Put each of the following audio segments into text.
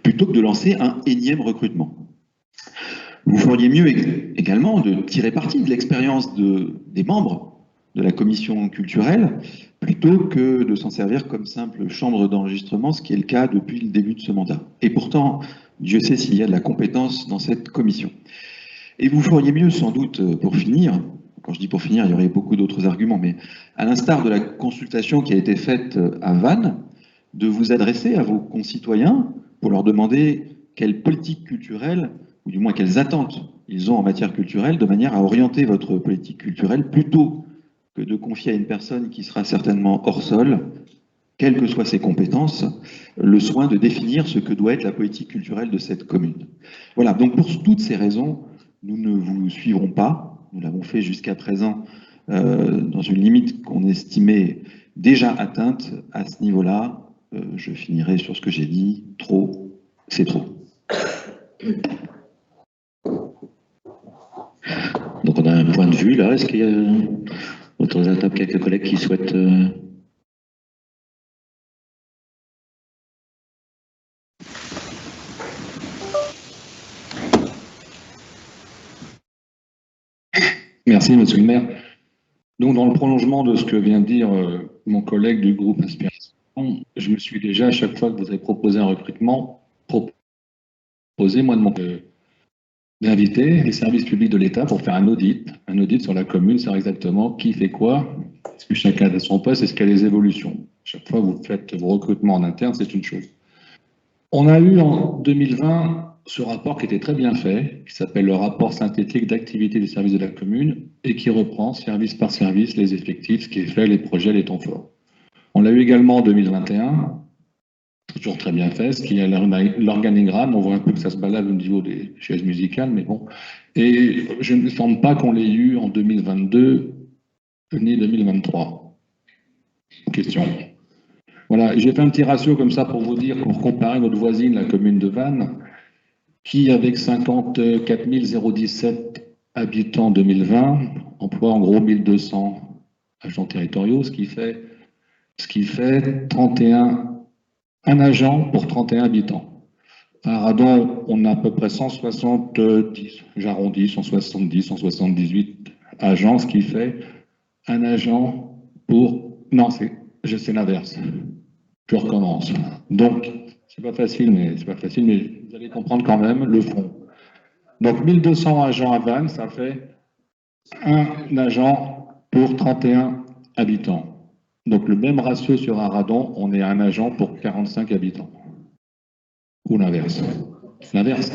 plutôt que de lancer un énième recrutement. Vous feriez mieux également de tirer parti de l'expérience des membres de la commission culturelle, plutôt que de s'en servir comme simple chambre d'enregistrement, ce qui est le cas depuis le début de ce mandat. Et pourtant, Dieu sait s'il y a de la compétence dans cette commission. Et vous feriez mieux, sans doute, pour finir, quand je dis pour finir, il y aurait beaucoup d'autres arguments, mais à l'instar de la consultation qui a été faite à Vannes, de vous adresser à vos concitoyens pour leur demander quelle politique culturelle, ou du moins quelles attentes ils ont en matière culturelle, de manière à orienter votre politique culturelle plutôt que de confier à une personne qui sera certainement hors sol, quelles que soient ses compétences, le soin de définir ce que doit être la politique culturelle de cette commune. Voilà, donc pour toutes ces raisons, nous ne vous suivrons pas. Nous l'avons fait jusqu'à présent dans une limite qu'on estimait déjà atteinte. À ce niveau-là, je finirai sur ce que j'ai dit. Trop, c'est trop. Donc on a un point de vue là. Est-ce qu'il y a autour de la table quelques collègues qui souhaitent... Merci, monsieur le maire. Donc, dans le prolongement de ce que vient de dire mon collègue du groupe Inspiration, je me suis déjà, à chaque fois que vous avez proposé un recrutement, proposé, moi, d'inviter les services publics de l'État pour faire un audit sur la commune, savoir exactement qui fait quoi, est-ce que chacun a son poste, est-ce qu'il y a des évolutions. Chaque fois que vous faites vos recrutements en interne, c'est une chose. On a eu en 2020 ce rapport qui était très bien fait, qui s'appelle le rapport synthétique d'activité des services de la commune et qui reprend service par service les effectifs, ce qui est fait, les projets, les temps forts. On l'a eu également en 2021, toujours très bien fait, ce qui est l'organigramme, on voit un peu que ça se balade au niveau des chaises musicales, mais bon. Et je ne me semble pas qu'on l'ait eu en 2022 ni 2023. Question. Voilà, j'ai fait un petit ratio comme ça pour vous dire, pour comparer notre voisine, la commune de Vannes, qui, avec 54 017 habitants en 2020, emploie en gros 1200 agents territoriaux, ce qui fait un agent pour 31 habitants. À Radon, on a à peu près 170, j'arrondis, 170, 178 agents, ce qui fait un agent pour... Non, c'est l'inverse. Je recommence. Donc, c'est pas facile, mais vous allez comprendre quand même le fond. Donc, 1200 agents à Vannes, ça fait un agent pour 31 habitants. Donc, le même ratio sur Aradon, on est un agent pour 45 habitants. Ou l'inverse. L'inverse.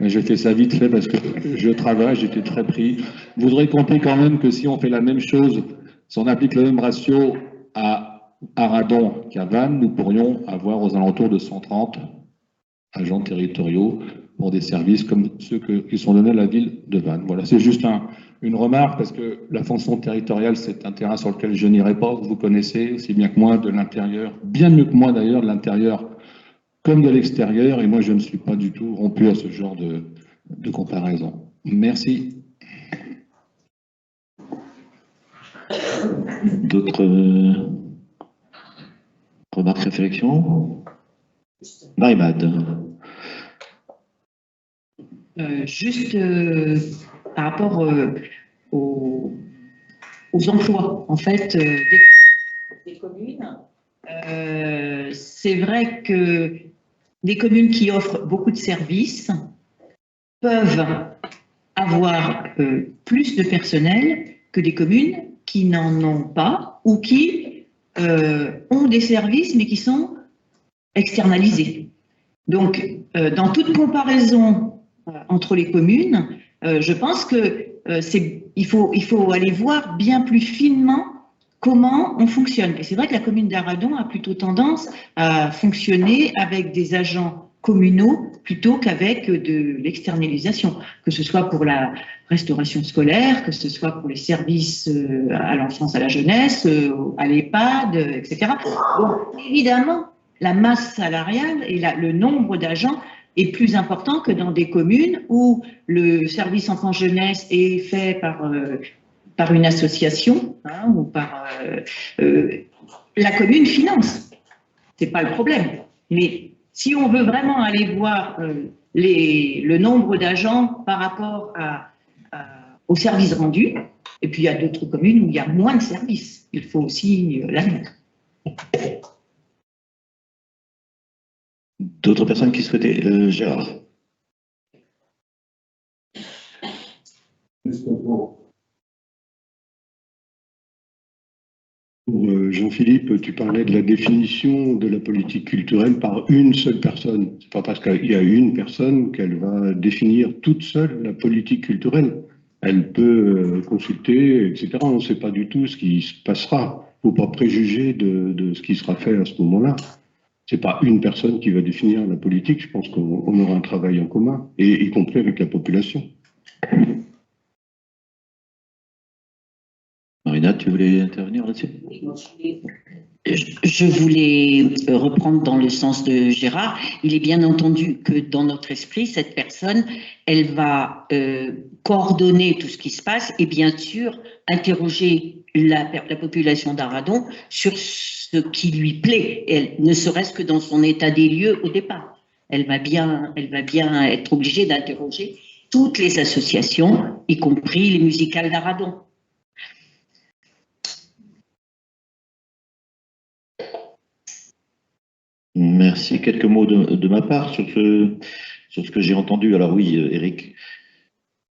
Mais j'ai fait ça vite fait parce que je travaille, j'étais très pris. Vous voudrez compter quand même que si on fait la même chose, si on applique le même ratio à Aradon qu'à Vannes, nous pourrions avoir aux alentours de 130 agents territoriaux pour des services comme ceux qui sont donnés à la ville de Vannes. Voilà, c'est juste une remarque parce que la fonction territoriale, c'est un terrain sur lequel je n'irai pas, vous connaissez aussi bien que moi de l'intérieur, bien mieux que moi d'ailleurs, de l'intérieur comme de l'extérieur, et moi je ne suis pas du tout rompu à ce genre de comparaison. Merci. D'autres remarques, réflexions? Marie-Mad. Juste par rapport aux emplois, en fait, des communes. C'est vrai que des communes qui offrent beaucoup de services peuvent avoir plus de personnel que des communes qui n'en ont pas ou qui ont des services mais qui sont externalisés. Donc, dans toute comparaison entre les communes, je pense que il faut aller voir bien plus finement comment on fonctionne. Et c'est vrai que la commune d'Aradon a plutôt tendance à fonctionner avec des agents communaux plutôt qu'avec de l'externalisation, que ce soit pour la restauration scolaire, que ce soit pour les services à l'enfance, à la jeunesse, à l'EHPAD, etc. Donc, évidemment, la masse salariale et le nombre d'agents est plus important que dans des communes où le service enfant jeunesse est fait par une association ou par la commune finance. C'est pas le problème. Mais si on veut vraiment aller voir le nombre d'agents par rapport aux services rendus, et puis il y a d'autres communes où il y a moins de services, il faut aussi l'admettre. D'autres personnes qui souhaitaient, Gérard. Pour Jean-Philippe, tu parlais de la définition de la politique culturelle par une seule personne. C'est pas parce qu'il y a une personne qu'elle va définir toute seule la politique culturelle. Elle peut consulter, etc. On ne sait pas du tout ce qui se passera. Il ne faut pas préjuger de ce qui sera fait à ce moment-là. C'est pas une personne qui va définir la politique. Je pense qu'on aura un travail en commun, y compris avec la population. Marina, tu voulais intervenir là-dessus? Je voulais reprendre dans le sens de Gérard. Il est bien entendu que dans notre esprit, cette personne, elle va coordonner tout ce qui se passe et bien sûr interroger la population d'Arradon sur ce qui lui plaît, elle, ne serait-ce que dans son état des lieux au départ. Elle va bien être obligée d'interroger toutes les associations, y compris les musicales d'Arradon. Merci. Quelques mots de ma part sur ce que j'ai entendu. Alors oui, Eric,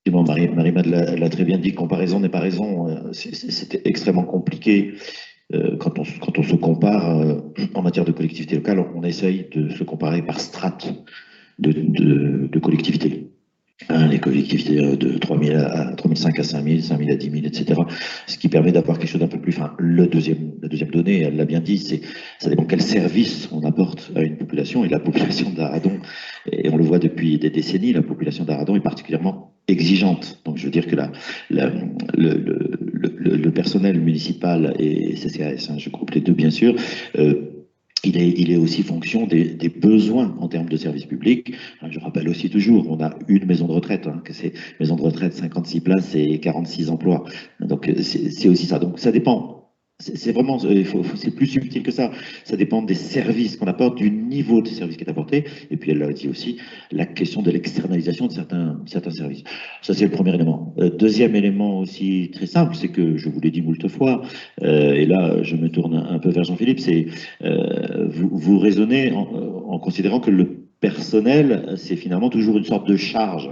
Marie-Mad l'a très bien dit, comparaison n'est pas raison. C'était extrêmement compliqué quand on se compare en matière de collectivité locale. On essaye de se comparer par strate de collectivités. Les collectivités de 3000 à 3005 à 5000, 5000 à 10 000, etc. Ce qui permet d'avoir quelque chose d'un peu plus. Enfin, la deuxième donnée, elle l'a bien dit, ça dépend quel service on apporte à une population. Et la population d'Arradon, et on le voit depuis des décennies, la population d'Arradon est particulièrement exigeante. Donc, je veux dire que le personnel municipal et CCAS, je groupe les deux bien sûr. Il est aussi fonction des besoins en termes de services publics. Je rappelle aussi toujours, on a une maison de retraite, que c'est maison de retraite, 56 places et 46 emplois. Donc c'est aussi ça. Donc ça dépend. C'est vraiment, c'est plus subtil que ça. Ça dépend des services qu'on apporte, du niveau de service qui est apporté. Et puis elle l'a dit aussi, la question de l'externalisation de certains services. Ça, c'est le premier élément. Deuxième élément aussi très simple, c'est que je vous l'ai dit moult fois, et là je me tourne un peu vers Jean-Philippe, c'est vous raisonnez en considérant que le personnel, c'est finalement toujours une sorte de charge.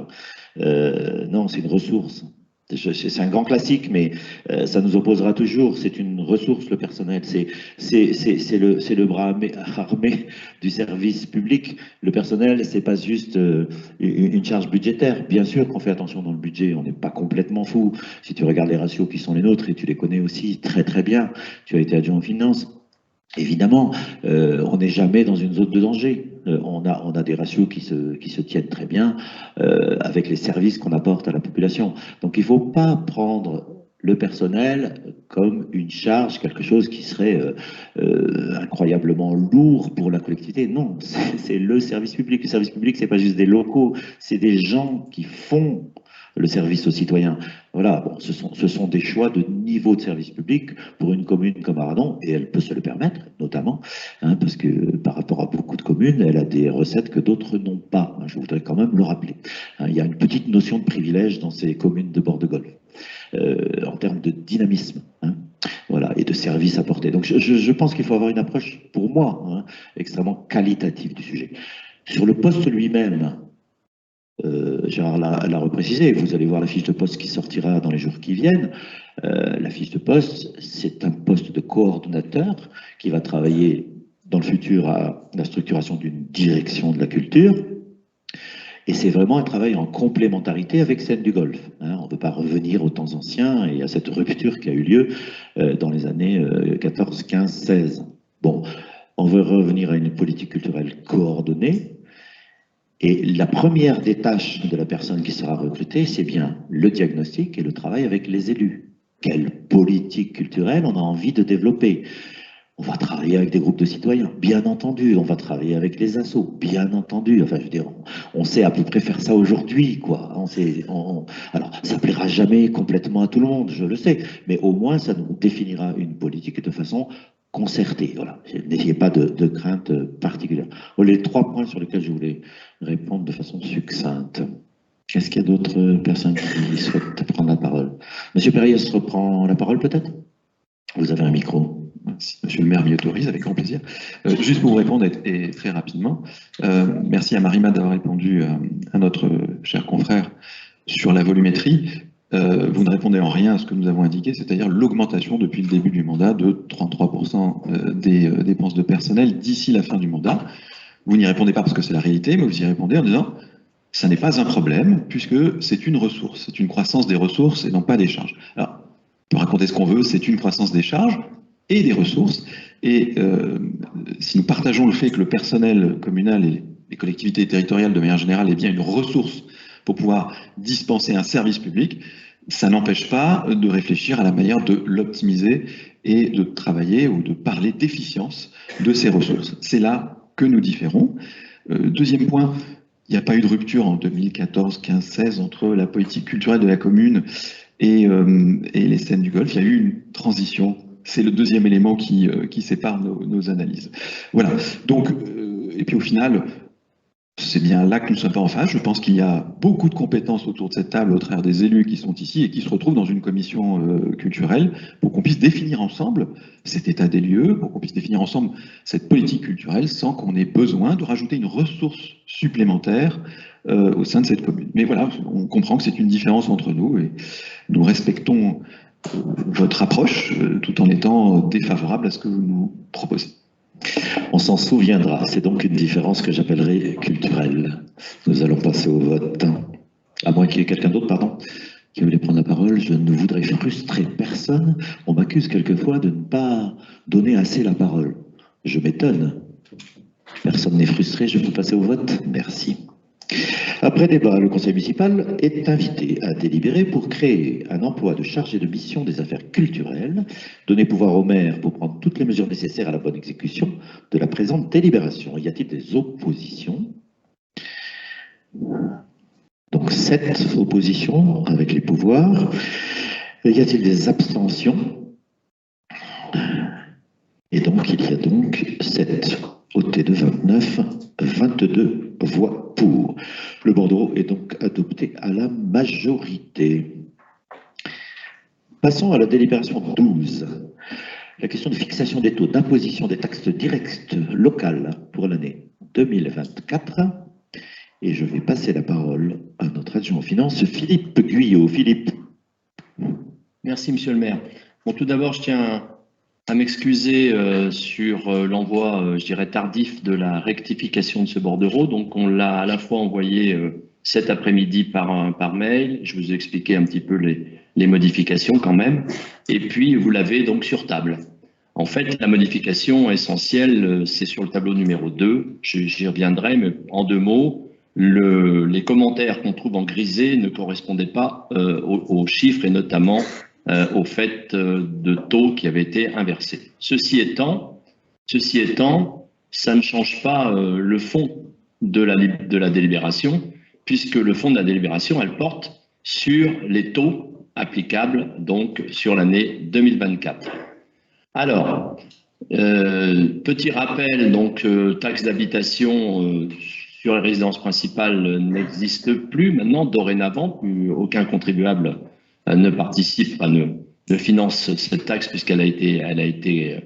Non, c'est une ressource. C'est un grand classique, mais ça nous opposera toujours. C'est une ressource, le personnel. C'est le bras armé du service public. Le personnel, c'est pas juste une charge budgétaire. Bien sûr qu'on fait attention dans le budget, on n'est pas complètement fou. Si tu regardes les ratios qui sont les nôtres, et tu les connais aussi très très bien, tu as été adjoint aux finances. Évidemment, on n'est jamais dans une zone de danger. On a des ratios qui se tiennent très bien avec les services qu'on apporte à la population. Donc il ne faut pas prendre le personnel comme une charge, quelque chose qui serait incroyablement lourd pour la collectivité. Non, c'est le service public. Le service public, c'est pas juste des locaux, c'est des gens qui font le service aux citoyens. Voilà, bon, ce sont des choix de niveau de service public pour une commune comme Arradon, et elle peut se le permettre, notamment, parce que par rapport à beaucoup de communes, elle a des recettes que d'autres n'ont pas. Je voudrais quand même le rappeler. Il y a une petite notion de privilège dans ces communes de bord de golfe, en termes de dynamisme. Voilà, et de services apportés. Donc je pense qu'il faut avoir une approche, pour moi, extrêmement qualitative du sujet. Sur le poste lui-même, Gérard l'a reprécisé, vous allez voir la fiche de poste qui sortira dans les jours qui viennent. La fiche de poste, c'est un poste de coordonnateur qui va travailler dans le futur à la structuration d'une direction de la culture. Et c'est vraiment un travail en complémentarité avec Scènes du Golfe. On ne peut pas revenir aux temps anciens et à cette rupture qui a eu lieu dans les années 14, 15, 16. Bon, on veut revenir à une politique culturelle coordonnée. Et la première des tâches de la personne qui sera recrutée, c'est bien le diagnostic et le travail avec les élus. Quelle politique culturelle on a envie de développer? On va travailler avec des groupes de citoyens, bien entendu. On va travailler avec les assos, bien entendu. Enfin, je veux dire, on sait à peu près faire ça aujourd'hui, quoi. Alors, ça plaira jamais complètement à tout le monde, je le sais. Mais au moins, ça nous définira une politique de façon concertée. Voilà. N'ayez pas de crainte particulière. Voilà les 3 points sur lesquels je voulais répondre de façon succincte. Est-ce qu'il y a d'autres personnes qui souhaitent prendre la parole? Monsieur Périès reprend la parole peut-être? Vous avez un micro. Si Monsieur le maire m'y autorise, avec grand plaisir. Juste pour vous répondre, et très rapidement, merci à Marima d'avoir répondu à notre cher confrère sur la volumétrie. Vous ne répondez en rien à ce que nous avons indiqué, c'est-à-dire l'augmentation depuis le début du mandat de 33% des dépenses de personnel d'ici la fin du mandat. Vous n'y répondez pas parce que c'est la réalité, mais vous y répondez en disant ça n'est pas un problème puisque c'est une ressource, c'est une croissance des ressources et non pas des charges. Alors, on peut raconter ce qu'on veut, c'est une croissance des charges et des ressources. Et si nous partageons le fait que le personnel communal et les collectivités territoriales de manière générale est bien une ressource pour pouvoir dispenser un service public, ça n'empêche pas de réfléchir à la manière de l'optimiser et de travailler ou de parler d'efficience de ces ressources. C'est là que nous différons. Deuxième point, il n'y a pas eu de rupture en 2014, 15, 16 entre la politique culturelle de la commune et les scènes du Golfe. Il y a eu une transition. C'est le deuxième élément qui sépare nos analyses. Voilà. Donc, et puis au final, c'est bien là que nous ne sommes pas en phase. Je pense qu'il y a beaucoup de compétences autour de cette table au travers des élus qui sont ici et qui se retrouvent dans une commission culturelle pour qu'on puisse définir ensemble cet état des lieux, pour qu'on puisse définir ensemble cette politique culturelle sans qu'on ait besoin de rajouter une ressource supplémentaire au sein de cette commune. Mais voilà, on comprend que c'est une différence entre nous et nous respectons votre approche tout en étant défavorable à ce que vous nous proposez. On s'en souviendra. C'est donc une différence que j'appellerai culturelle. Nous allons passer au vote. À moins qu'il y ait quelqu'un d'autre, pardon, qui voulait prendre la parole. Je ne voudrais frustrer personne. On m'accuse quelquefois de ne pas donner assez la parole. Je m'étonne. Personne n'est frustré. Je peux passer au vote. Merci. Après débat, le conseil municipal est invité à délibérer pour créer un emploi de chargé de mission des affaires culturelles, donner pouvoir au maire pour prendre toutes les mesures nécessaires à la bonne exécution de la présente délibération. Y a-t-il des oppositions? Donc 7 oppositions avec les pouvoirs. Y a-t-il des abstentions? Et donc il y a donc 7 ôté de 29, 22 voix pour. Le bordereau est donc adopté à la majorité. Passons à la délibération 12. La question de fixation des taux d'imposition des taxes directes locales pour l'année 2024. Et je vais passer la parole à notre adjoint aux finances, Philippe Guyot. Philippe. Merci, monsieur le maire. Bon, tout d'abord, je tiens à m'excuser sur l'envoi, je dirais, tardif de la rectification de ce bordereau. Donc, on l'a à la fois envoyé cet après-midi par mail. Je vous ai expliqué un petit peu les modifications quand même. Et puis, vous l'avez donc sur table. En fait, la modification essentielle, c'est sur le tableau numéro 2. J'y reviendrai, mais en 2 mots, les commentaires qu'on trouve en grisé ne correspondaient pas aux chiffres et notamment au fait de taux qui avaient été inversés. Ceci étant, ça ne change pas le fond de la délibération, puisque le fond de la délibération, elle porte sur les taux applicables donc sur l'année 2024. Alors, petit rappel, donc taxe d'habitation sur les résidences principales n'existe plus maintenant, dorénavant, plus aucun contribuable ne participe, ne finance cette taxe puisqu'elle a été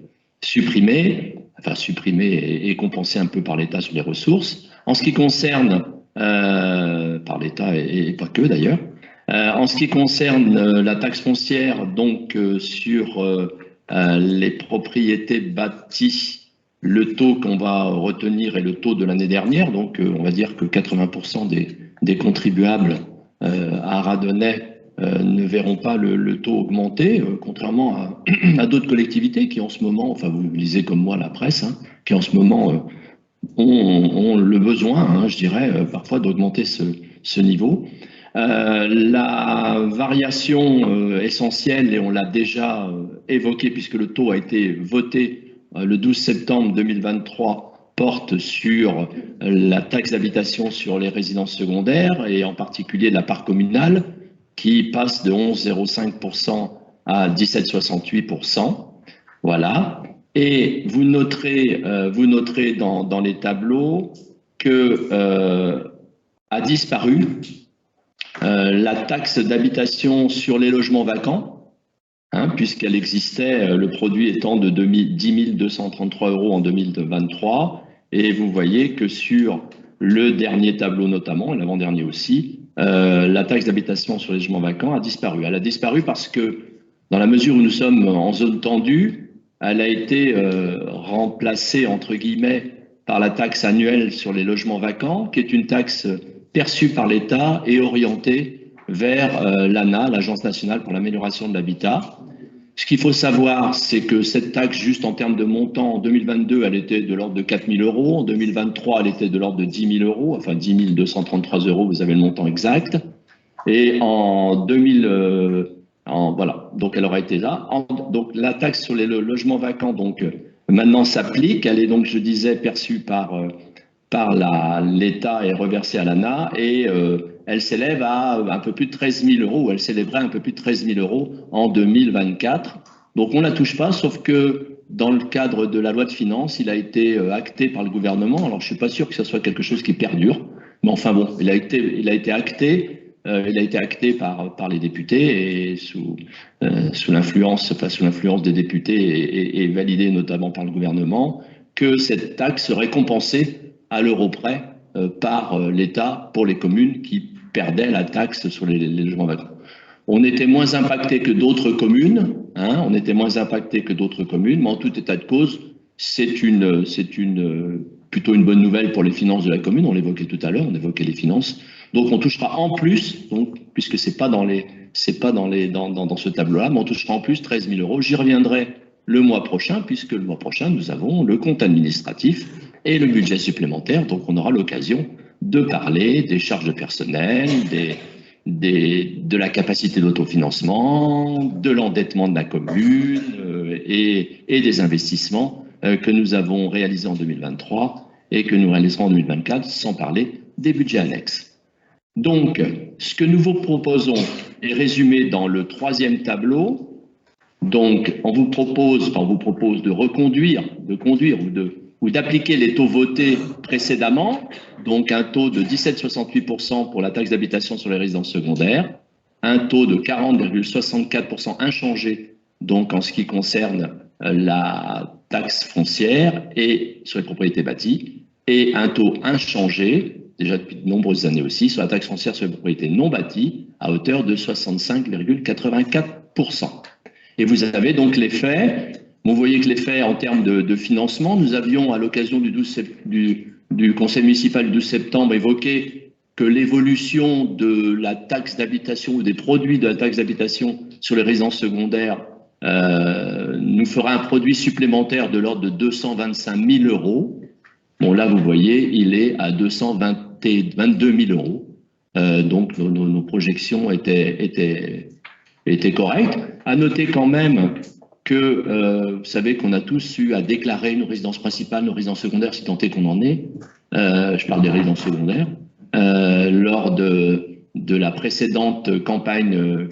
supprimée, enfin supprimée et compensée un peu par l'État sur les ressources. En ce qui concerne, par l'État et pas que d'ailleurs, en ce qui concerne la taxe foncière, donc sur les propriétés bâties, le taux qu'on va retenir est le taux de l'année dernière, donc on va dire que 80% des contribuables à Radonnay ne verront pas le taux augmenter, contrairement à d'autres collectivités qui en ce moment, enfin vous lisez comme moi la presse, hein, qui en ce moment ont le besoin, hein, je dirais, parfois d'augmenter ce niveau. La variation essentielle, et on l'a déjà évoqué puisque le taux a été voté le 12 septembre 2023, porte sur la taxe d'habitation sur les résidences secondaires et en particulier la part communale qui passe de 11,05% à 17,68%. Voilà. Et vous noterez dans les tableaux que a disparu la taxe d'habitation sur les logements vacants, puisqu'elle existait, le produit étant de 10 233 € en 2023. Et vous voyez que sur le dernier tableau notamment, et l'avant-dernier aussi, la taxe d'habitation sur les logements vacants a disparu. Elle a disparu parce que, dans la mesure où nous sommes en zone tendue, elle a été remplacée, entre guillemets, par la taxe annuelle sur les logements vacants, qui est une taxe perçue par l'État et orientée vers l'ANA, l'Agence nationale pour l'amélioration de l'habitat. Ce qu'il faut savoir, c'est que cette taxe, juste en termes de montant, en 2022, elle était de l'ordre de 4 000 €. En 2023, elle était de l'ordre de 10 000 €, enfin 10 233 €, vous avez le montant exact. Et en 2000... voilà, donc elle aura été là. Donc la taxe sur les logements vacants, donc maintenant s'applique. Elle est donc, je disais, perçue par l'État et reversée à l'ANA, et elle s'élève à un peu plus de 13 000 €, ou elle s'élèverait à un peu plus de 13 000 € en 2024. Donc on ne la touche pas, sauf que dans le cadre de la loi de finances, il a été acté par le gouvernement. Alors je ne suis pas sûr que ce soit quelque chose qui perdure, mais enfin bon, il a été acté. Il a été acté par les députés et sous l'influence des députés et validé notamment par le gouvernement, que cette taxe serait compensée à l'euro près par l'État pour les communes qui perdaient la taxe sur les logements vacants. On était moins impacté que d'autres communes, mais en tout état de cause, c'est plutôt une bonne nouvelle pour les finances de la commune. On l'évoquait tout à l'heure, on évoquait les finances. Donc on touchera en plus, puisque c'est pas dans ce tableau-là, mais on touchera en plus 13 000 €. J'y reviendrai le mois prochain, puisque le mois prochain, nous avons le compte administratif et le budget supplémentaire. Donc on aura l'occasion de parler des charges de personnel, de la capacité d'autofinancement, de l'endettement de la commune et des investissements que nous avons réalisés en 2023 et que nous réaliserons en 2024, sans parler des budgets annexes. Donc, ce que nous vous proposons est résumé dans le troisième tableau. Donc, on vous propose de reconduire, ou d'appliquer les taux votés précédemment, donc un taux de 17,68% pour la taxe d'habitation sur les résidences secondaires, un taux de 40,64% inchangé, donc en ce qui concerne la taxe foncière et sur les propriétés bâties, et un taux inchangé, déjà depuis de nombreuses années aussi, sur la taxe foncière sur les propriétés non bâties, à hauteur de 65,84%. Et vous avez donc les faits. Vous voyez que les faits en termes de financement, nous avions à l'occasion du conseil municipal du 12 septembre évoqué que l'évolution de la taxe d'habitation ou des produits de la taxe d'habitation sur les résidences secondaires nous fera un produit supplémentaire de l'ordre de 225 000 €. Bon, là, vous voyez, il est à 222 000 €. Donc, nos projections étaient correctes. À noter quand même que, vous savez qu'on a tous eu à déclarer nos résidences principales, nos résidences secondaires, si tant est qu'on en est. Je parle des résidences secondaires. Lors de la précédente campagne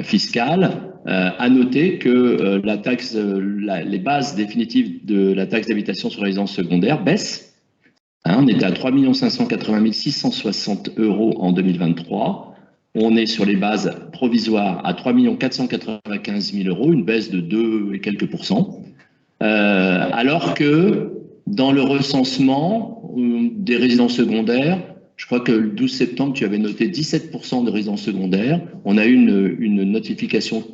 fiscale, à noter que les bases définitives de la taxe d'habitation sur les résidences secondaires baissent. On était à 3 580 660 € en 2023. On est sur les bases provisoires à 3 495 000 €, une baisse de 2 et quelques %. Alors que dans le recensement des résidences secondaires, je crois que le 12 septembre, tu avais noté 17% de résidences secondaires. On a eu une notification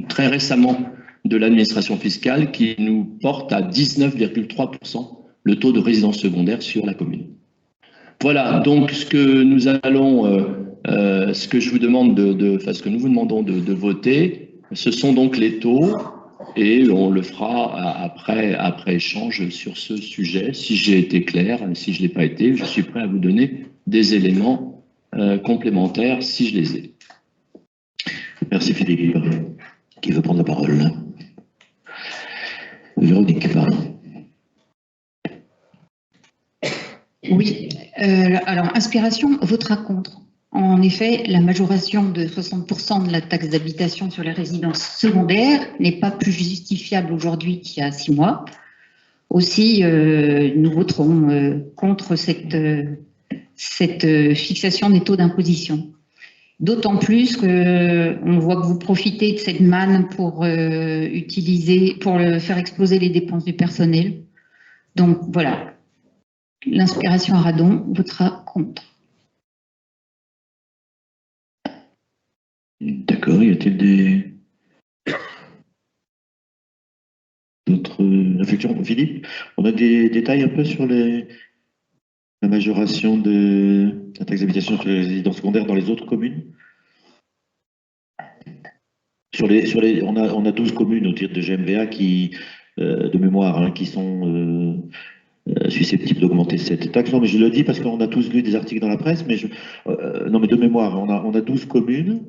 très récemment de l'administration fiscale qui nous porte à 19,3% le taux de résidence secondaire sur la commune. Voilà, donc ce que je vous demande ce que nous vous demandons de voter, ce sont donc les taux, et on le fera après échange sur ce sujet. Si j'ai été clair, si je ne l'ai pas été, je suis prêt à vous donner des éléments complémentaires si je les ai. Merci Philippe. Qui veut prendre la parole? Véronique, pardon. Oui, alors inspiration, votera contre. En effet, la majoration de 60% de la taxe d'habitation sur les résidences secondaires n'est pas plus justifiable aujourd'hui qu'il y a 6 mois. Aussi, nous voterons contre cette fixation des taux d'imposition. D'autant plus qu'on voit que vous profitez de cette manne pour faire exploser les dépenses du personnel. Donc voilà, l'inspiration Aradon votera contre. D'accord, y a-t-il d'autres réflexions? Philippe, on a des détails un peu sur la majoration de la taxe d'habitation sur les résidences secondaires dans les autres communes? On a 12 communes au titre de GMVA qui, de mémoire, qui sont susceptibles d'augmenter cette taxe. Non, mais je le dis parce qu'on a tous lu des articles dans la presse, mais non, mais de mémoire, on a 12 communes.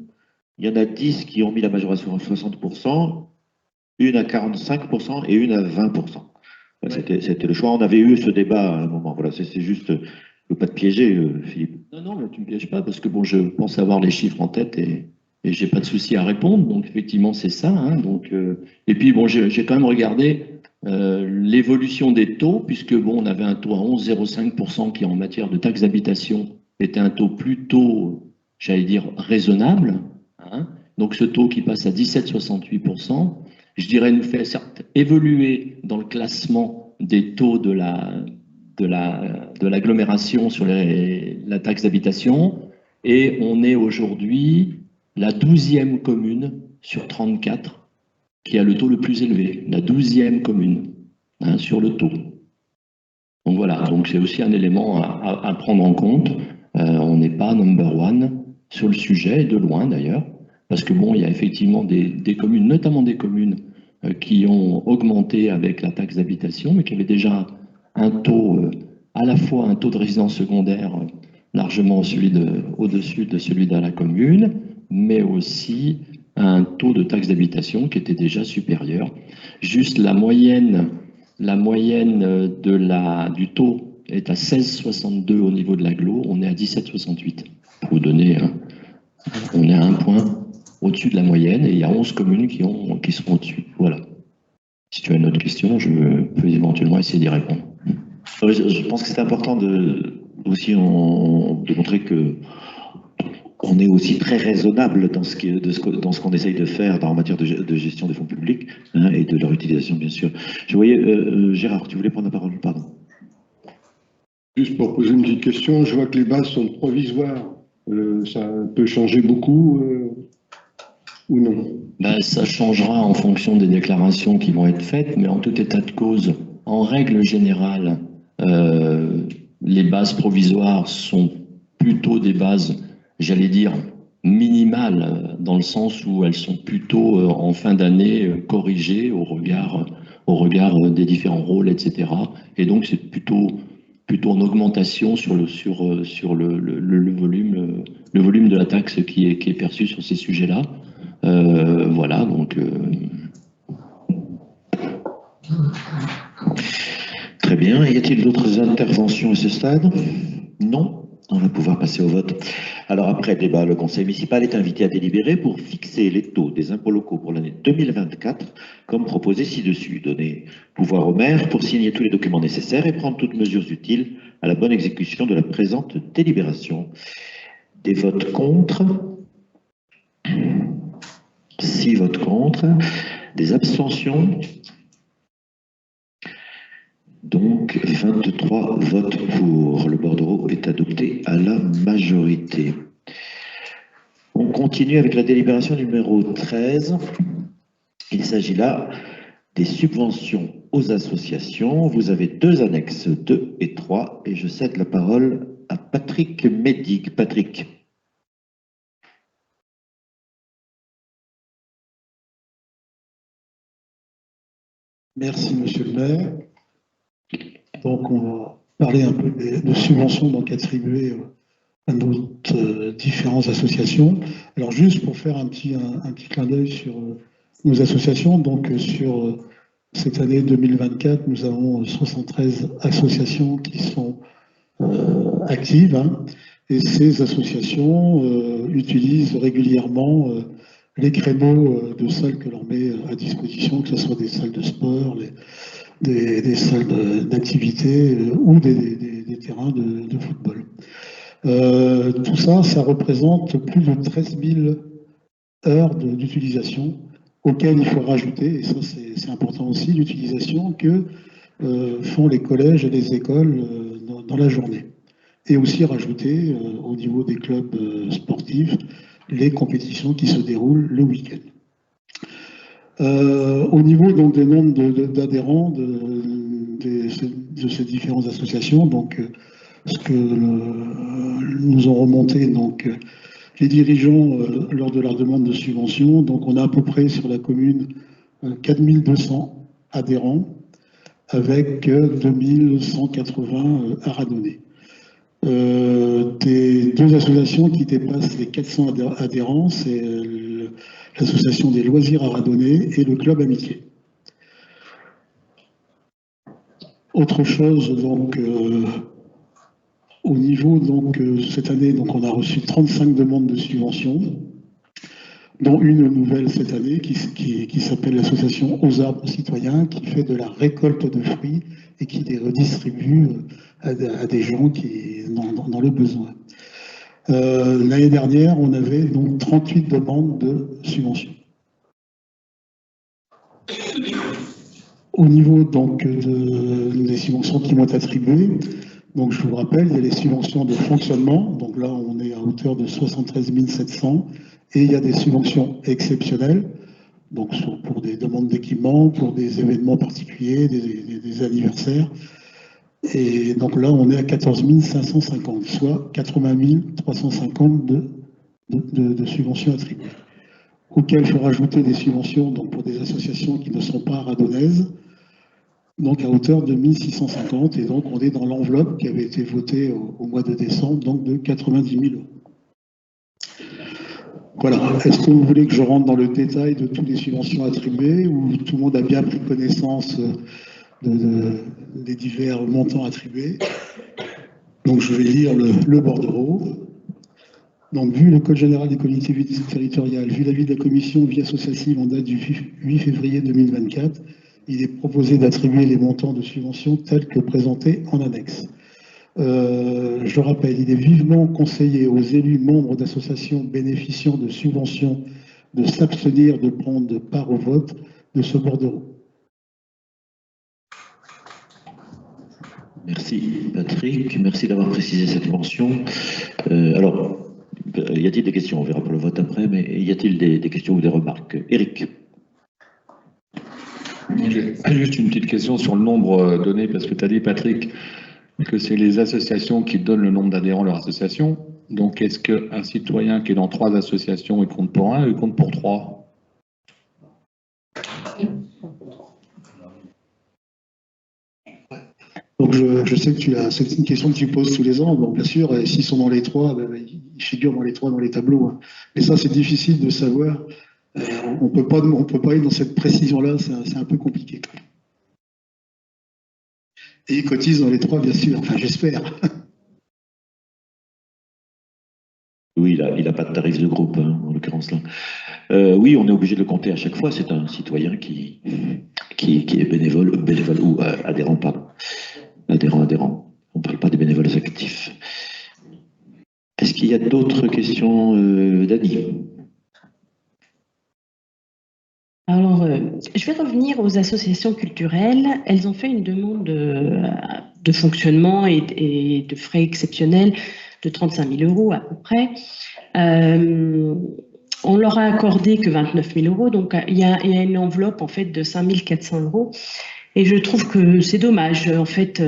Il y en a 10 qui ont mis la majoration à 60%, une à 45% et une à 20%. C'était le choix. On avait eu ce débat à un moment. Voilà, c'est juste, je ne veux pas te piéger, Philippe. Non, mais tu ne me pièges pas, parce que bon, je pense avoir les chiffres en tête et je n'ai pas de souci à répondre. Donc, effectivement, c'est ça. Hein, et puis, bon, j'ai quand même regardé l'évolution des taux, puisque bon, on avait un taux à 11,05% qui, en matière de taxe d'habitation, était un taux plutôt, j'allais dire, raisonnable. Hein. Donc, ce taux qui passe à 17,68%, je dirais, nous fait certes évoluer dans le classement des taux de l'agglomération sur la taxe d'habitation. Et on est aujourd'hui la 12e commune sur 34 qui a le taux le plus élevé. La 12e commune sur le taux. Donc voilà, donc c'est aussi un élément à prendre en compte. On n'est pas number one sur le sujet, de loin d'ailleurs. Parce que bon, il y a effectivement des communes, notamment des communes qui ont augmenté avec la taxe d'habitation, mais qui avaient déjà un taux, à la fois un taux de résidence secondaire largement au-dessus de celui de la commune, mais aussi un taux de taxe d'habitation qui était déjà supérieur. Juste la moyenne du taux est à 16,62 au niveau de l'agglo, on est à 17,68. Pour vous donner, on est à un point au-dessus de la moyenne, et il y a 11 communes qui sont au-dessus. Voilà. Si tu as une autre question, je peux éventuellement essayer d'y répondre. Je pense que c'est important aussi de montrer que on est aussi très raisonnable dans ce qu'on essaye de faire en matière de gestion des fonds publics et de leur utilisation, bien sûr. Je voyais, Gérard, tu voulais prendre la parole, pardon. Juste pour poser une petite question, je vois que les bases sont provisoires. Ça peut changer beaucoup ou non? Ça changera en fonction des déclarations qui vont être faites, mais en tout état de cause, en règle générale, les bases provisoires sont plutôt des bases, j'allais dire, minimales, dans le sens où elles sont plutôt en fin d'année corrigées au regard des différents rôles, etc. Et donc c'est plutôt en augmentation sur le volume de la taxe qui est perçu sur ces sujets-là. Voilà, donc... Très bien. Y a-t-il d'autres interventions à ce stade? Non. On va pouvoir passer au vote. Alors après le débat, le conseil municipal est invité à délibérer pour fixer les taux des impôts locaux pour l'année 2024, comme proposé ci-dessus. Donner pouvoir au maire pour signer tous les documents nécessaires et prendre toutes mesures utiles à la bonne exécution de la présente délibération. Des votes contre? 6 votes contre. Des abstentions? Donc, 23 votes pour. Le bordereau est adopté à la majorité. On continue avec la délibération numéro 13. Il s'agit là des subventions aux associations. Vous avez 2 annexes, 2 et 3, et je cède la parole à Patrick Médig. Patrick. Merci, monsieur le maire. Donc, on va parler un peu de subventions donc attribuées à nos différentes associations. Alors, juste pour faire un petit clin d'œil sur nos associations, donc sur cette année 2024, nous avons 73 associations qui sont actives. Et ces associations utilisent régulièrement les créneaux de salles que l'on met à disposition, que ce soit des salles de sport, des salles d'activité ou des terrains de football. Tout ça, ça représente plus de 13 000 heures d'utilisation auxquelles il faut rajouter, et ça c'est important aussi, l'utilisation que font les collèges et les écoles dans la journée. Et aussi rajouter au niveau des clubs sportifs les compétitions qui se déroulent le week-end. Au niveau donc, des nombres d'adhérents de ces différentes associations, donc ce que nous ont remonté donc, les dirigeants lors de leur demande de subvention, donc on a à peu près sur la commune 4200 adhérents avec 2180 aradonnais. Des deux associations qui dépassent les 400 adhérents, c'est l'association des loisirs aradonnais et le club amitié. Autre chose, donc, au niveau, donc, cette année, donc, on a reçu 35 demandes de subventions, dont une nouvelle cette année qui s'appelle l'association Aux Arbres Citoyens, qui fait de la récolte de fruits et qui les redistribue à des gens qui dans le besoin. L'année dernière, on avait donc 38 demandes de subventions. Au niveau donc des subventions qui vont être attribuées, donc je vous rappelle, il y a les subventions de fonctionnement, donc là on est à hauteur de 73 700, et il y a des subventions exceptionnelles, donc pour des demandes d'équipement, pour des événements particuliers, des anniversaires. Et donc là, on est à 14 550, soit 80 350 de subventions attribuées. Auxquelles il faut rajouter des subventions donc pour des associations qui ne sont pas aradonnaises, donc à hauteur de 1650. Et donc on est dans l'enveloppe qui avait été votée au mois de décembre, donc de 90 000 €. Voilà. Est-ce que vous voulez que je rentre dans le détail de toutes les subventions attribuées ou tout le monde a bien pris connaissance des divers montants attribués? Donc je vais lire le bordereau. Donc vu le Code général des collectivités territoriales, vu l'avis de la commission vie associative en date du 8 février 2024, il est proposé d'attribuer les montants de subventions tels que présentés en annexe. Je rappelle, il est vivement conseillé aux élus membres d'associations bénéficiant de subventions de s'abstenir de prendre part au vote de ce bordereau. Merci Patrick, merci d'avoir précisé cette mention. Alors, y a-t-il des questions? On verra pour le vote après, mais y a-t-il des questions ou des remarques? Éric. J'ai juste une petite question sur le nombre donné, parce que tu as dit, Patrick, que c'est les associations qui donnent le nombre d'adhérents à leur association. Donc, est-ce qu'un citoyen qui est dans 3 associations, il compte pour 1 ou il compte pour 3? Donc je sais que c'est une question que tu poses tous les ans. Bon, bien sûr, s'ils sont dans les 3, ils figurent dans les 3 dans les tableaux. Hein. Mais ça, c'est difficile de savoir. On peut pas aller dans cette précision-là, c'est un peu compliqué. Et ils cotisent dans les 3, bien sûr. Enfin, j'espère. Oui, il n'a pas de tarif de groupe, hein, en l'occurrence là. Oui, on est obligé de le compter à chaque fois. C'est un citoyen qui est bénévole ou adhérent, pardon. Adhérent. On ne parle pas des bénévoles actifs. Est-ce qu'il y a d'autres questions, Dani? Alors, je vais revenir aux associations culturelles. Elles ont fait une demande de fonctionnement et de frais exceptionnels de 35 000 € à peu près. On leur a accordé que 29 000 €, donc il y a une enveloppe en fait de 5 400 €. Et je trouve que c'est dommage en fait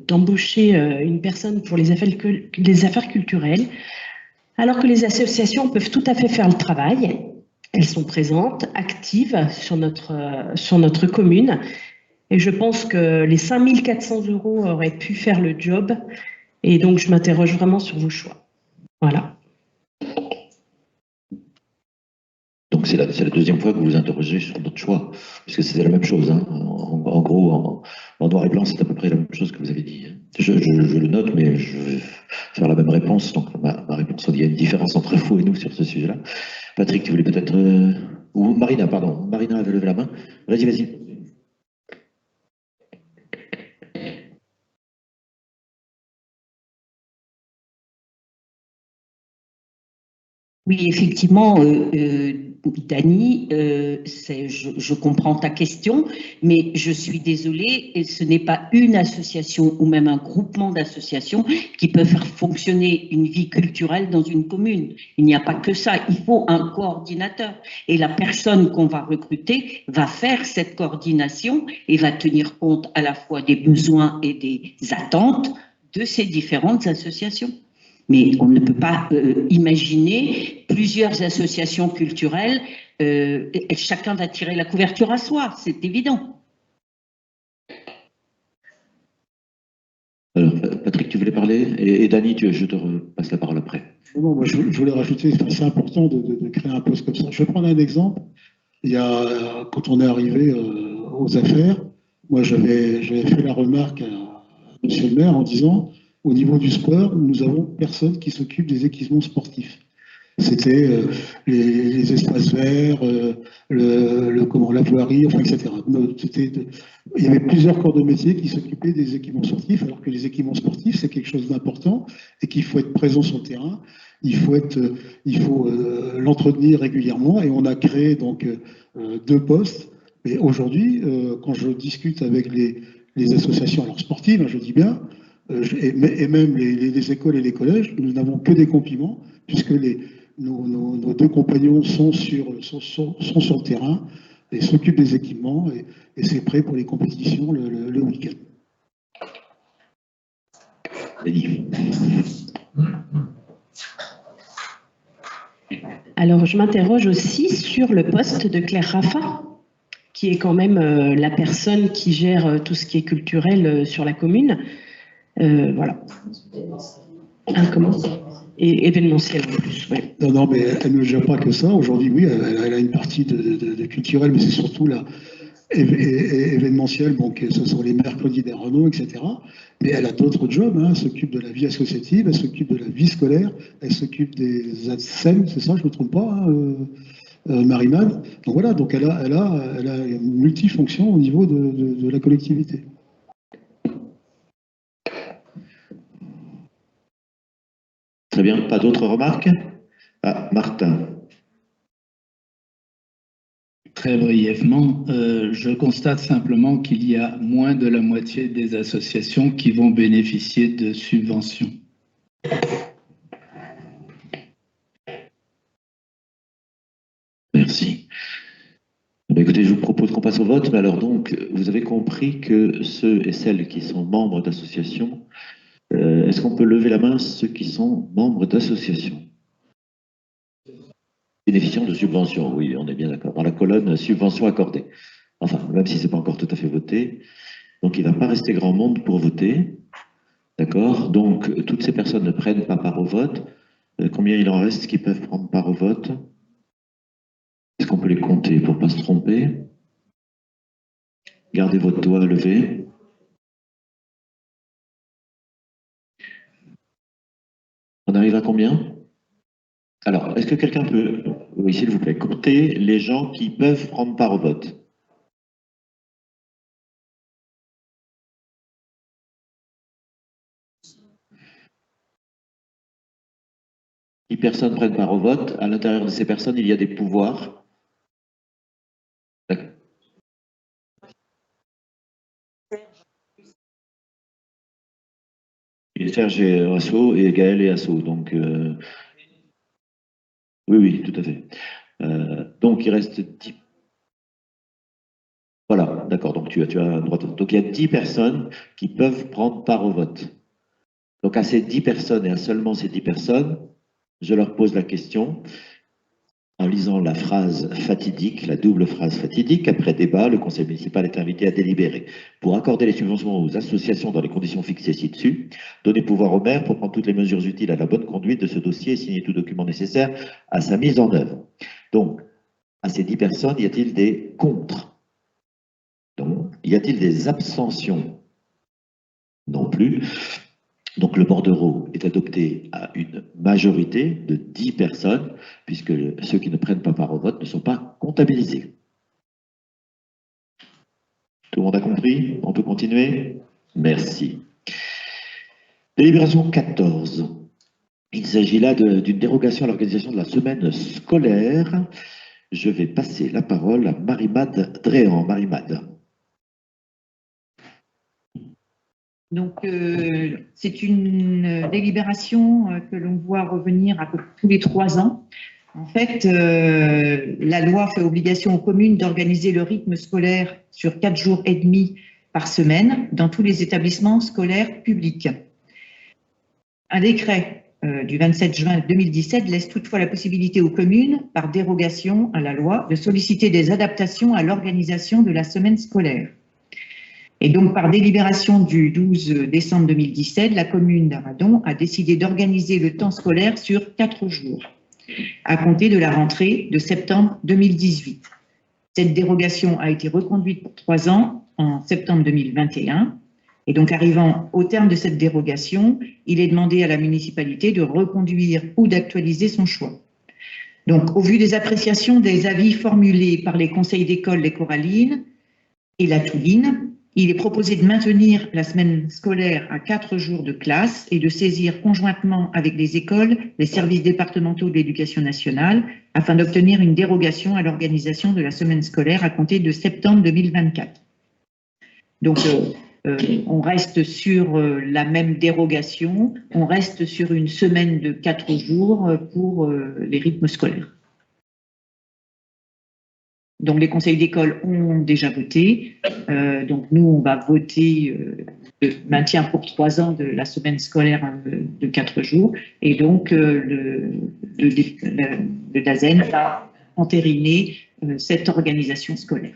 d'embaucher une personne pour les affaires culturelles, alors que les associations peuvent tout à fait faire le travail. Elles sont présentes, actives sur notre commune. Et je pense que les 5 400 € auraient pu faire le job. Et donc, je m'interroge vraiment sur vos choix. Voilà. Donc, c'est la deuxième fois que vous vous interrogez sur notre choix, puisque c'était la même chose. Hein. En gros, en noir et blanc, c'est à peu près la même chose que vous avez dit. Hein. Je le note, mais faire la même réponse. Donc ma réponse, il y a une différence entre vous et nous sur ce sujet-là. Patrick, tu voulais peut-être... ou Marina, pardon. Marina avait levé la main. Vas-y, vas-y. Oui, effectivement, Dany, je comprends ta question, mais je suis désolée, et ce n'est pas une association ou même un groupement d'associations qui peut faire fonctionner une vie culturelle dans une commune. Il n'y a pas que ça, il faut un coordinateur. Et la personne qu'on va recruter va faire cette coordination et va tenir compte à la fois des besoins et des attentes de ces différentes associations. Mais on ne peut pas imaginer plusieurs associations culturelles, et chacun va tirer la couverture à soi, c'est évident. Alors, Patrick, tu voulais parler? Et Dany, je te repasse la parole après. Non, moi, je voulais rajouter, c'est important de créer un poste comme ça. Je vais prendre un exemple. Quand on est arrivé aux affaires, moi, j'avais fait la remarque à monsieur le maire en disant, au niveau du sport, nous avons personne qui s'occupe des équipements sportifs. C'était les espaces verts, la voirie, enfin, etc. Il y avait plusieurs corps de métier qui s'occupaient des équipements sportifs, alors que les équipements sportifs, c'est quelque chose d'important et qu'il faut être présent sur le terrain, il faut l'entretenir régulièrement, et on a créé donc 2 postes. Et aujourd'hui, quand je discute avec les associations, alors sportives, hein, je dis bien, et même les écoles et les collèges, nous n'avons que des compliments, puisque nos 2 compagnons sont sur le terrain et s'occupent des équipements, et c'est prêt pour les compétitions le week-end. Alors, je m'interroge aussi sur le poste de Claire Raffa, qui est quand même la personne qui gère tout ce qui est culturel sur la commune. Voilà. Comment? Et événementiel en plus, oui. Non, mais elle ne gère pas que ça. Aujourd'hui, oui, elle a une partie de culturel, mais c'est surtout événementiel, donc ce sont les mercredis des Renault, etc. Mais elle a d'autres jobs, hein. Elle s'occupe de la vie associative, elle s'occupe de la vie scolaire, elle s'occupe des ADSEM, c'est ça, je ne me trompe pas, hein, Marie-Mad. Donc voilà, donc elle a une multifonction au niveau de la collectivité. Très bien, pas d'autres remarques? Ah, Martin. Très brièvement, je constate simplement qu'il y a moins de la moitié des associations qui vont bénéficier de subventions. Merci. Écoutez, je vous propose qu'on passe au vote. Mais alors donc, vous avez compris que ceux et celles qui sont membres d'associations, est-ce qu'on peut lever la main ceux qui sont membres d'associations? Bénéficiant de subventions, oui, on est bien d'accord. Dans la colonne subventions accordées. Enfin, même si ce n'est pas encore tout à fait voté. Donc, il ne va pas rester grand monde pour voter. D'accord? Donc, toutes ces personnes ne prennent pas part au vote. Combien il en reste qui peuvent prendre part au vote? Est-ce qu'on peut les compter pour ne pas se tromper? Gardez votre doigt levé. On arrive à combien? Alors, est-ce que quelqu'un peut, oui, s'il vous plaît, compter les gens qui peuvent prendre part au vote? Si personne prenne part au vote, à l'intérieur de ces personnes, il y a des pouvoirs. D'accord. Et Serge est asso et Gaël est asso, donc oui, tout à fait. Donc il reste 10. Voilà, d'accord, donc tu as un droit de vote. Donc il y a 10 personnes qui peuvent prendre part au vote. Donc à ces 10 personnes et à seulement ces 10 personnes, je leur pose la question en lisant la phrase fatidique, la double phrase fatidique. Après débat, le conseil municipal est invité à délibérer pour accorder les subventions aux associations dans les conditions fixées ci-dessus, donner pouvoir au maire pour prendre toutes les mesures utiles à la bonne conduite de ce dossier et signer tout document nécessaire à sa mise en œuvre. Donc, à ces 10 personnes, y a-t-il des contre? Non. Y a-t-il des abstentions? Non plus. Donc le bordereau est adopté à une majorité de 10 personnes, puisque ceux qui ne prennent pas part au vote ne sont pas comptabilisés. Tout le monde a compris? On peut continuer? Merci. Délibération 14. Il s'agit là d'une dérogation à l'organisation de la semaine scolaire. Je vais passer la parole à Marie-Made Dréan. Marie-Made. Donc, c'est une délibération que l'on voit revenir à peu près tous les 3 ans. En fait, la loi fait obligation aux communes d'organiser le rythme scolaire sur 4 jours et demi par semaine dans tous les établissements scolaires publics. Un décret du 27 juin 2017 laisse toutefois la possibilité aux communes, par dérogation à la loi, de solliciter des adaptations à l'organisation de la semaine scolaire. Et donc, par délibération du 12 décembre 2017, la commune d'Arradon a décidé d'organiser le temps scolaire sur 4 jours, à compter de la rentrée de septembre 2018. Cette dérogation a été reconduite pour 3 ans, en septembre 2021. Et donc, arrivant au terme de cette dérogation, il est demandé à la municipalité de reconduire ou d'actualiser son choix. Donc, au vu des appréciations des avis formulés par les conseils d'école Les Corallines et la Touline, il est proposé de maintenir la semaine scolaire à 4 jours de classe et de saisir conjointement avec les écoles les services départementaux de l'éducation nationale afin d'obtenir une dérogation à l'organisation de la semaine scolaire à compter de septembre 2024. Donc, on reste sur la même dérogation, on reste sur une semaine de 4 jours pour les rythmes scolaires. Donc les conseils d'école ont déjà voté, donc nous on va voter le maintien pour 3 ans de la semaine scolaire de 4 jours, et donc le DAZEN va entériner cette organisation scolaire.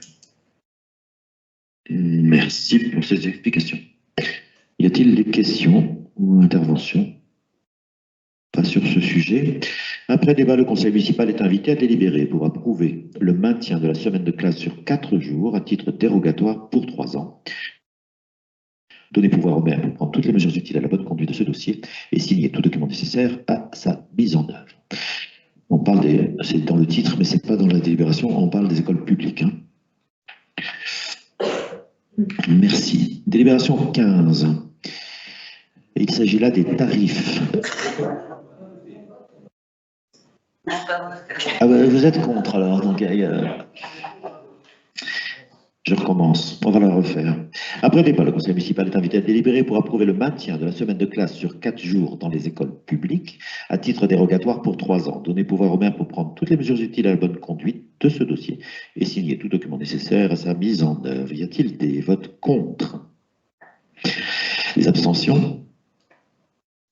Merci pour ces explications. Y a-t-il des questions ou interventions? Pas sur ce sujet. Après débat, le conseil municipal est invité à délibérer pour approuver le maintien de la semaine de classe sur 4 jours à titre dérogatoire pour 3 ans. Donner pouvoir au maire pour prendre toutes les mesures utiles à la bonne conduite de ce dossier et signer tout document nécessaire à sa mise en œuvre. On parle c'est dans le titre, mais c'est pas dans la délibération, on parle des écoles publiques. Hein. Merci. Délibération 15. Et il s'agit là des tarifs. Ah bah, vous êtes contre alors, donc je recommence, on va la refaire. Après débat, le conseil municipal est invité à délibérer pour approuver le maintien de la semaine de classe sur 4 jours dans les écoles publiques à titre dérogatoire pour 3 ans. Donner pouvoir au maire pour prendre toutes les mesures utiles à la bonne conduite de ce dossier et signer tout document nécessaire à sa mise en œuvre. Y a-t-il des votes contre? Les abstentions?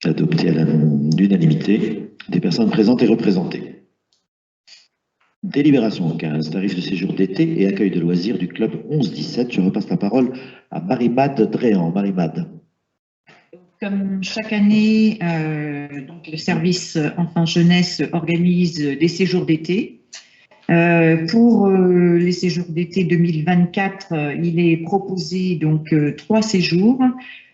Adopté à l'unanimité des personnes présentes et représentées. Délibération 15, tarif de séjour d'été et accueil de loisirs du club 11-17. Je repasse la parole à Marie-Made Dréan. Marie-Made. Comme chaque année, donc le service enfants-jeunesse organise des séjours d'été. Pour les séjours d'été 2024, il est proposé donc 3 séjours.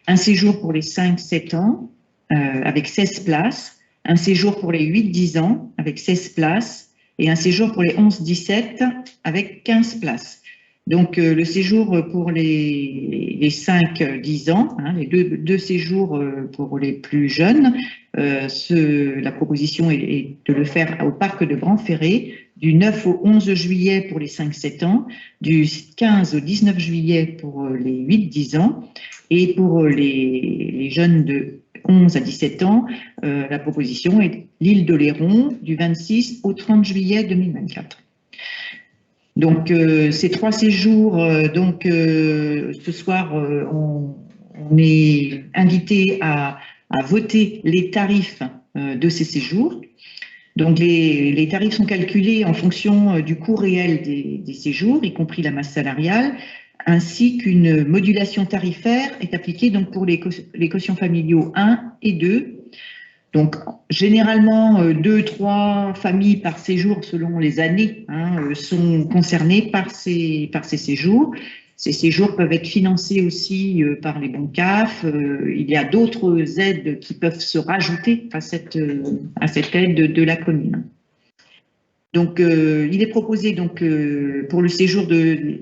Un séjour pour les 5-7 ans avec 16 places, un séjour pour les 8-10 ans avec 16 places et un séjour pour les 11-17 avec 15 places. Donc le séjour pour les 5-10 ans, hein, les deux séjours pour les plus jeunes, la proposition est de le faire au parc de Grand-Ferré du 9 au 11 juillet pour les 5-7 ans, du 15 au 19 juillet pour les 8-10 ans, et pour les jeunes de 11 à 17 ans, la proposition est l'île d'Oléron du 26 au 30 juillet 2024. Donc ces 3 séjours, ce soir, on est invité à voter les tarifs de ces séjours. Donc les tarifs sont calculés en fonction du coût réel des séjours, y compris la masse salariale, ainsi qu'une modulation tarifaire est appliquée donc pour les quotients familiaux 1 et 2. Donc généralement 2-3 familles par séjour selon les années sont concernées par ces séjours. Ces séjours peuvent être financés aussi par les bons CAF. Il y a d'autres aides qui peuvent se rajouter à cette aide de la commune. Donc, il est proposé donc, pour le séjour des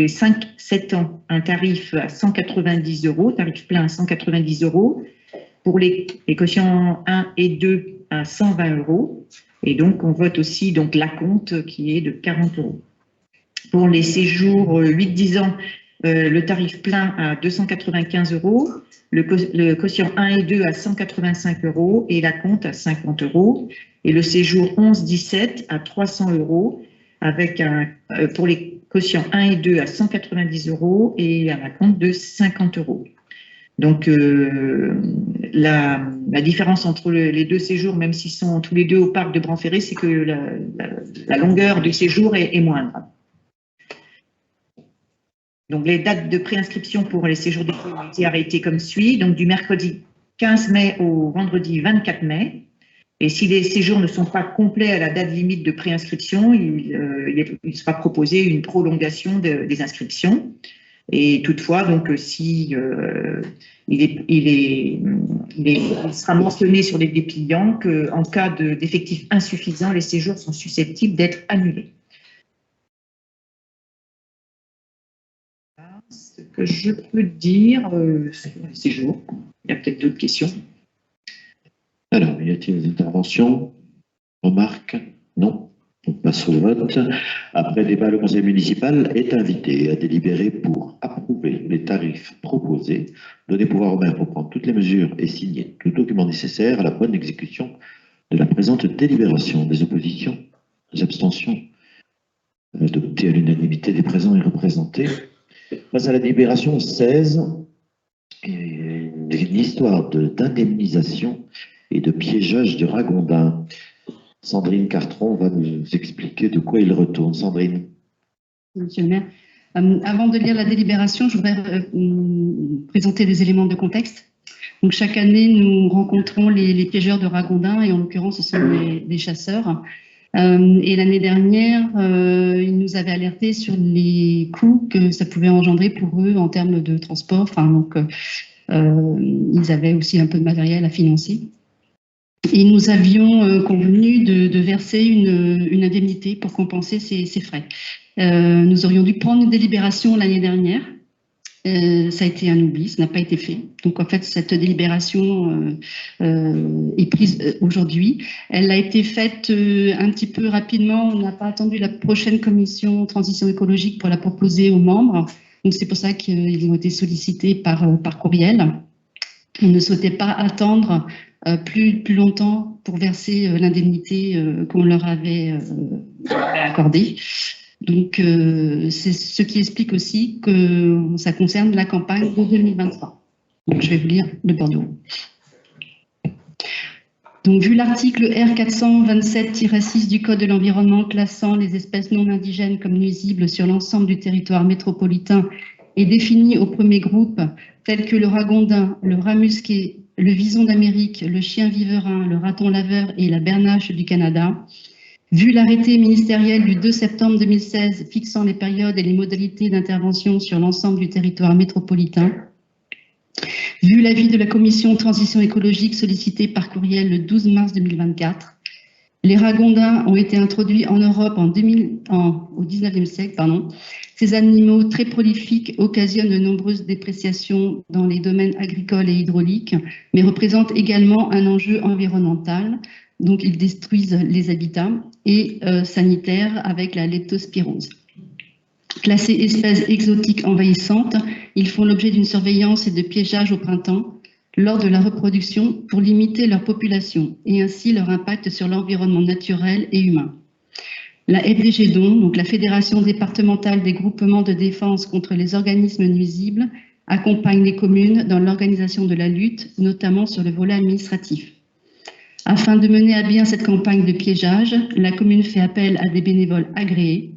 5-7 ans un tarif à 190 €, tarif plein à 190 €. Pour les quotients 1 et 2 à 120 €. Et donc, on vote aussi donc, l'acompte qui est de 40 €. Pour les séjours 8-10 ans, le tarif plein à 295 €, le quotient 1 et 2 à 185 € et l'acompte à 50 €. Et le séjour 11-17 à 300 €, avec pour les quotients 1 et 2 à 190 € et un acompte de 50 €. Donc, la différence entre les deux séjours, même s'ils sont tous les deux au parc de Bran-Ferré, c'est que la longueur du séjour est moindre. Donc, les dates de préinscription pour les séjours d'été ont été arrêtées comme suit, donc du mercredi 15 mai au vendredi 24 mai. Et si les séjours ne sont pas complets à la date limite de préinscription, il sera proposé une prolongation des inscriptions. Et toutefois, donc, si il sera mentionné sur les dépliants qu'en cas d'effectifs insuffisants, les séjours sont susceptibles d'être annulés. Voilà ce que je peux dire sur les séjours. Il y a peut-être d'autres questions. Alors, y a-t-il des interventions? Remarques? Non? On passe au vote. Après débat, le conseil municipal est invité à délibérer pour approuver les tarifs proposés, donner pouvoir au maire pour prendre toutes les mesures et signer tout document nécessaire à la bonne exécution de la présente délibération. Des oppositions, des abstentions, adopté à l'unanimité des présents et représentés. Face à la délibération 16, une histoire d'indemnisation et de piégeage du ragondin. Sandrine Cartron va nous expliquer de quoi il retourne. Sandrine. Monsieur le maire, avant de lire la délibération, je voudrais présenter des éléments de contexte. Donc, chaque année, nous rencontrons les piégeurs de ragondins, et en l'occurrence, ce sont des chasseurs. Et l'année dernière, ils nous avaient alertés sur les coûts que ça pouvait engendrer pour eux en termes de transport. Enfin, donc, ils avaient aussi un peu de matériel à financer. Et nous avions convenu de verser une indemnité pour compenser ces frais. Nous aurions dû prendre une délibération l'année dernière. Ça a été un oubli, ça n'a pas été fait. Donc en fait, cette délibération est prise aujourd'hui. Elle a été faite un petit peu rapidement. On n'a pas attendu la prochaine commission transition écologique pour la proposer aux membres. Donc c'est pour ça qu'ils ont été sollicités par courriel. On ne souhaitait pas attendre plus longtemps pour verser l'indemnité qu'on leur avait accordée. Donc, c'est ce qui explique aussi que ça concerne la campagne de 2023. Donc, je vais vous lire le bordereau. Donc, vu l'article R427-6 du Code de l'environnement classant les espèces non indigènes comme nuisibles sur l'ensemble du territoire métropolitain et défini au premier groupe, tels que le ragondin, le rat musqué, le vison d'Amérique, le chien viverin, le raton laveur et la bernache du Canada, vu l'arrêté ministériel du 2 septembre 2016 fixant les périodes et les modalités d'intervention sur l'ensemble du territoire métropolitain, vu l'avis de la commission transition écologique sollicité par courriel le 12 mars 2024, les ragondins ont été introduits en Europe au 19e siècle. Ces animaux très prolifiques occasionnent de nombreuses dépréciations dans les domaines agricoles et hydrauliques, mais représentent également un enjeu environnemental. Donc, ils détruisent les habitats et sanitaires avec la leptospirose. Classés espèces exotiques envahissantes, ils font l'objet d'une surveillance et de piégeage au printemps lors de la reproduction pour limiter leur population et ainsi leur impact sur l'environnement naturel et humain. La FDG-DON, donc la Fédération départementale des groupements de défense contre les organismes nuisibles, accompagne les communes dans l'organisation de la lutte, notamment sur le volet administratif. Afin de mener à bien cette campagne de piégeage, la commune fait appel à des bénévoles agréés,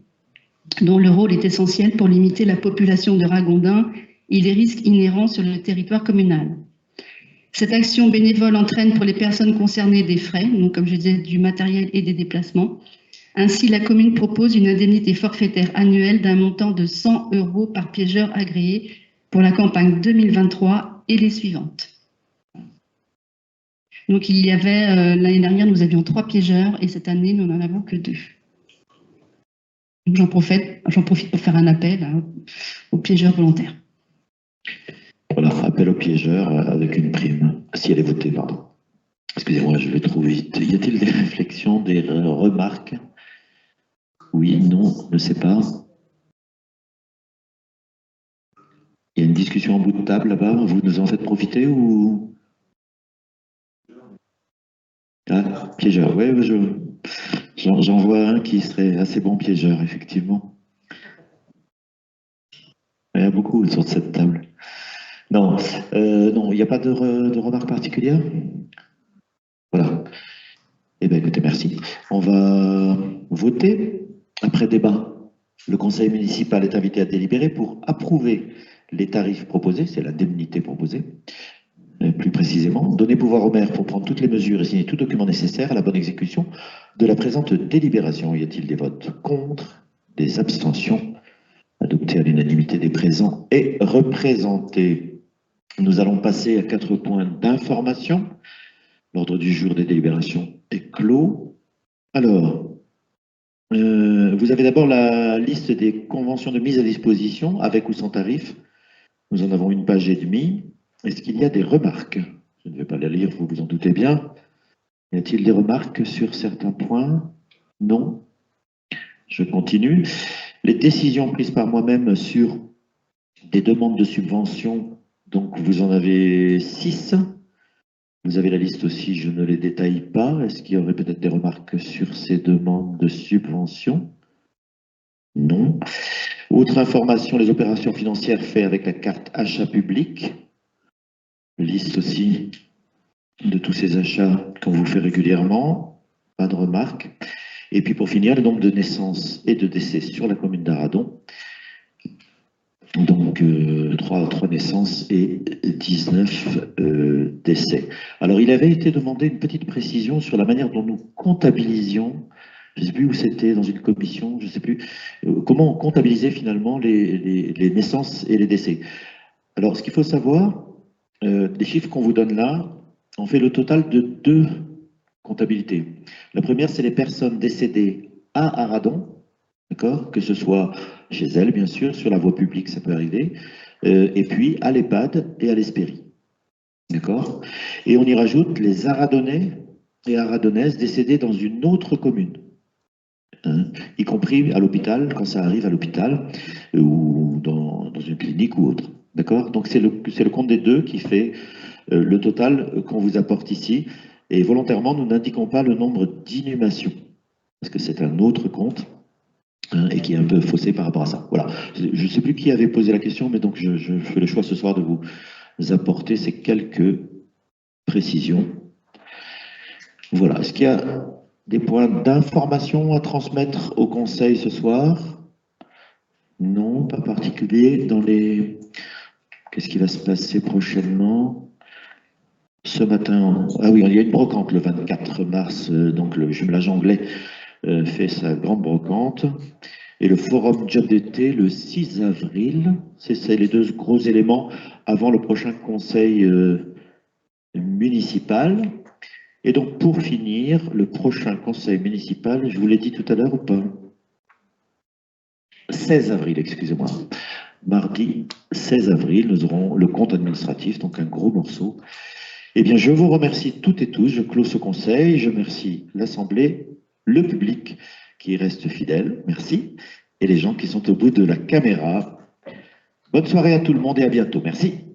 dont le rôle est essentiel pour limiter la population de ragondins et les risques inhérents sur le territoire communal. Cette action bénévole entraîne pour les personnes concernées des frais, donc comme je disais, du matériel et des déplacements, Ainsi, la commune propose une indemnité forfaitaire annuelle d'un montant de 100 € par piégeur agréé pour la campagne 2023 et les suivantes. Donc, il y avait, l'année dernière, nous avions 3 piégeurs et cette année, nous n'en avons que 2. Donc, j'en profite pour faire un appel aux piégeurs volontaires. Voilà, appel aux piégeurs avec une prime, si elle est votée, pardon. Excusez-moi, je vais trop vite. Y a-t-il des réflexions, des remarques? Oui, non, ne sais pas. Il y a une discussion en bout de table là-bas, vous nous en faites profiter ou... Ah, piégeur, oui, j'en vois un qui serait assez bon piégeur, effectivement. Il y a beaucoup autour de cette table. Non, non, il n'y a pas de remarques particulières? Voilà. Eh bien, écoutez, merci. On va voter. Après débat, le conseil municipal est invité à délibérer pour approuver les tarifs proposés, c'est l'indemnité proposée, plus précisément, donner pouvoir au maire pour prendre toutes les mesures et signer tout document nécessaire à la bonne exécution de la présente délibération. Y a-t-il des votes contre, des abstentions? Adopté à l'unanimité des présents et représentés. Nous allons passer à 4 points d'information. L'ordre du jour des délibérations est clos. Alors, vous avez d'abord la liste des conventions de mise à disposition, avec ou sans tarif. Nous en avons une page et demie. Est-ce qu'il y a des remarques? Je ne vais pas les lire, vous vous en doutez bien. Y a-t-il des remarques sur certains points? Non. Je continue. Les décisions prises par moi-même sur des demandes de subventions, donc vous en avez 6. Vous avez la liste aussi, je ne les détaille pas. Est-ce qu'il y aurait peut-être des remarques sur ces demandes de subventions? Non. Autre information, les opérations financières faites avec la carte achat public. Liste aussi de tous ces achats qu'on vous fait régulièrement. Pas de remarques. Et puis pour finir, le nombre de naissances et de décès sur la commune d'Arradon. Donc 3 naissances et 19 décès. Alors il avait été demandé une petite précision sur la manière dont nous comptabilisions, je ne sais plus où c'était, dans une commission, je ne sais plus, comment on comptabilisait finalement les naissances et les décès. Alors ce qu'il faut savoir, les chiffres qu'on vous donne là, on fait le total de 2 comptabilités. La première, c'est les personnes décédées à Arradon, d'accord, que ce soit chez elles, bien sûr, sur la voie publique, ça peut arriver, et puis à l'EHPAD et à l'Hespérie, d'accord. Et on y rajoute les Arradonnais et Arradonnaises décédés dans une autre commune, hein, y compris à l'hôpital, quand ça arrive à l'hôpital, ou dans une clinique ou autre, d'accord. Donc c'est le compte des 2 qui fait le total qu'on vous apporte ici, et volontairement, nous n'indiquons pas le nombre d'inhumations, parce que c'est un autre compte, et qui est un peu faussé par rapport à ça. Voilà. Je ne sais plus qui avait posé la question, mais donc je fais le choix ce soir de vous apporter ces quelques précisions. Voilà. Est-ce qu'il y a des points d'information à transmettre au conseil ce soir? Non, pas particulier. Qu'est-ce qui va se passer prochainement? Ce matin, ah oui, il y a une brocante le 24 mars, donc le jumelage anglais fait sa grande brocante. Et le forum job d'été le 6 avril, c'est les 2 gros éléments avant le prochain conseil municipal. Et donc pour finir, le prochain conseil municipal, je vous l'ai dit tout à l'heure ou pas? 16 avril, excusez-moi. Mardi 16 avril, nous aurons le compte administratif, donc un gros morceau. Eh bien, je vous remercie toutes et tous. Je clôt ce conseil. Je remercie l'Assemblée, le public qui reste fidèle. Merci. Et les gens qui sont au bout de la caméra. Bonne soirée à tout le monde et à bientôt. Merci.